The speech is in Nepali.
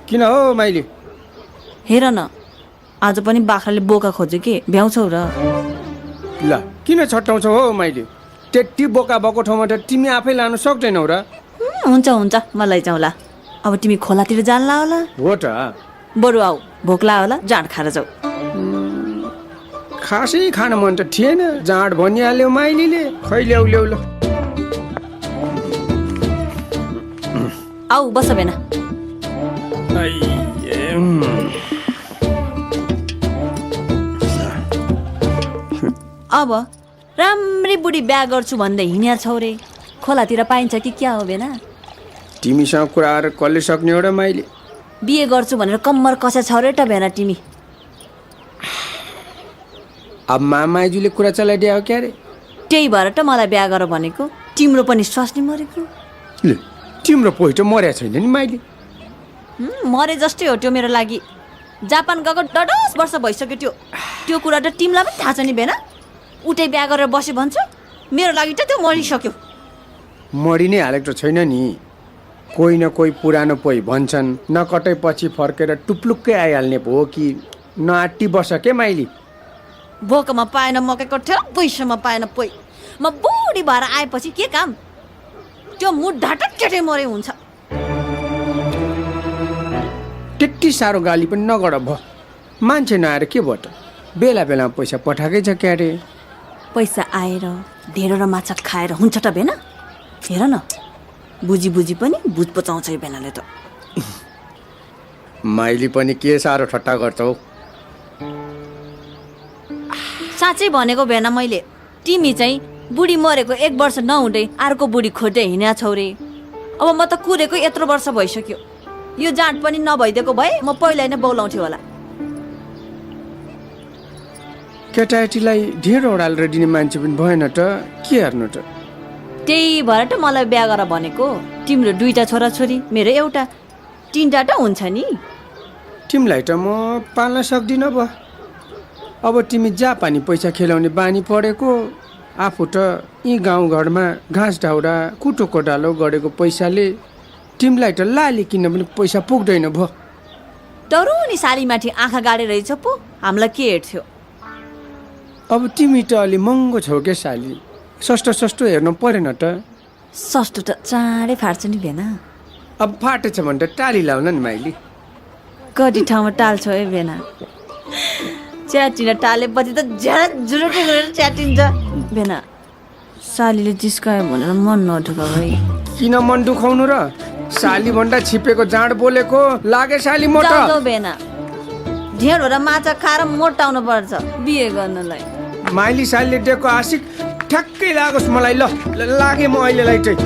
किन हो माइली? हेर न आज पनि बाख्राले बोका खोज्यो के भ्याउँछौ र? ल किन छट्टाउँछौ हो माइली? त्यति बोका भएको ठाउँमा त तिमी आफै लानु सक्दैनौ र? हुन्छ हुन्छ म लैजाउँला। अब तिमी खोलातिर जान्ला होला? हो त। बरु आऊ भोक लाग्यो होला जाँड खाएर जाऊ। खासै खान मन त थिएन, जाँड भनिहाल्यो माइलीले। खै ल्याउ ल्याउ ल। आऊ बस बेना। अब राम्री बुढी बिहा गर्छु भन्दै हिँड्या छौ रे, खोलातिर पाइन्छ कि क्या हो बेना? तिमीसँग कुराहरू कसले सक्ने हो र माइली? बिहे गर्छु भनेर कम्मर कसा छौ रे त बेना तिमी? अब मामाइजूले कुरा चलाइदिया हो क्या रे? त्यही भएर त मलाई बिहा गर भनेको। तिम्रो पनि स्वास्नी मरेको। ले तिम्रो पोइट मर्या छैन नि माइली? मरे जस्तै हो त्यो मेरो लागि। जापान गएको 10 वर्ष भइसक्यो। त्यो कुरा त तिमीलाई पनि थाहा छ नि बेना? उतै बिहा गरेर बसे भन्छ, मेरो लागि त त्यो मरिसक्यो। मरि नै हालेको त छैन नि। कोही न कोही पुरानो पोइ भन्छन्, न कतै पछि फर्केर टुप्लुक्कै आइहाल्ने भयो कि नआट्टी बस के माइली? भोकमा पाएन मकैको ठेल, पैसामा पाएन पोइ। म बुढी भएर आएपछि के काम? त्यो मुढा त केटै मरे हुन्छ। त्यति साह्रो गाली पनि नगर भ। मान्छे नआएर के भयो त? बेला बेलामा पैसा पठाएकै छ क्या रे? पैसा आएर ढेँडो र माछा खाएर हुन्छ त बेना? हेर न बुझी बुझी पनि बुझ पचाउँछ यो बेनाले त। माइली पनि के साह्रो ठट्टा गर्छौ? साँच्चै भनेको बेना मैले। तिमी चाहिँ बुढी मरेको 1 वर्ष नहुँदै अर्को बुढी खोज्दै हिँड्या छौ रे। अब म त कुरेको यत्रो वर्ष भइसक्यो। यो जाँड पनि नभइदिएको भए म पहिल्यै नै बौलाउँथ्यो होला। केटाकेटीलाई ढेर ओडालेर दिने मान्छे पनि भएन त के हेर्नु त? त्यही भएर त मलाई बिहा गर भनेको। तिम्रो 2टा छोराछोरी, मेरो एउटा, 3टा त हुन्छ नि। तिमीलाई त म पाल्न सक्दिनँ ब। अब तिमी जापानी पैसा खेलाउने बानी परेको, आफू त यी गाउँघरमा घाँस ढाउरा कुटो कोडालो गरेको पैसाले तिमीलाई त लाली किन्न पनि पैसा पुग्दैन भ। डरुनी सालीमाथि आँखा गाडे रहेछ पो, हामीलाई के हेर्थ्यो? अब तिमी त अलि महँगो छौ के साली? सस्तो सस्तो हेर्नु परेन त? सस्तो त चाँडै फाट्छ नि बेना। अब फाटेछ भने त टाली लाउन नि माइली। कति ठाउँमा टाल्छ है बेना? च्याटिन टालेपछि त झ्याड जुरुटो गरेर च्याटिन्छ बेना। सालीले जिस्कायो भनेर मन नदुखा भाइ। किन मन दुखाउनु र? साली भन्दा छिपेको जाँड बोलेको लागे साली मोटा। जाऊ बेना, ढेँडो र माछा खाएर मोटाउनु पर्छ बिहे गर्नलाई। माइली सालीले दिएको आशिक ठ्याक्कै लागोस् मलाई। ल लागे म अहिलेलाई चाहिँ।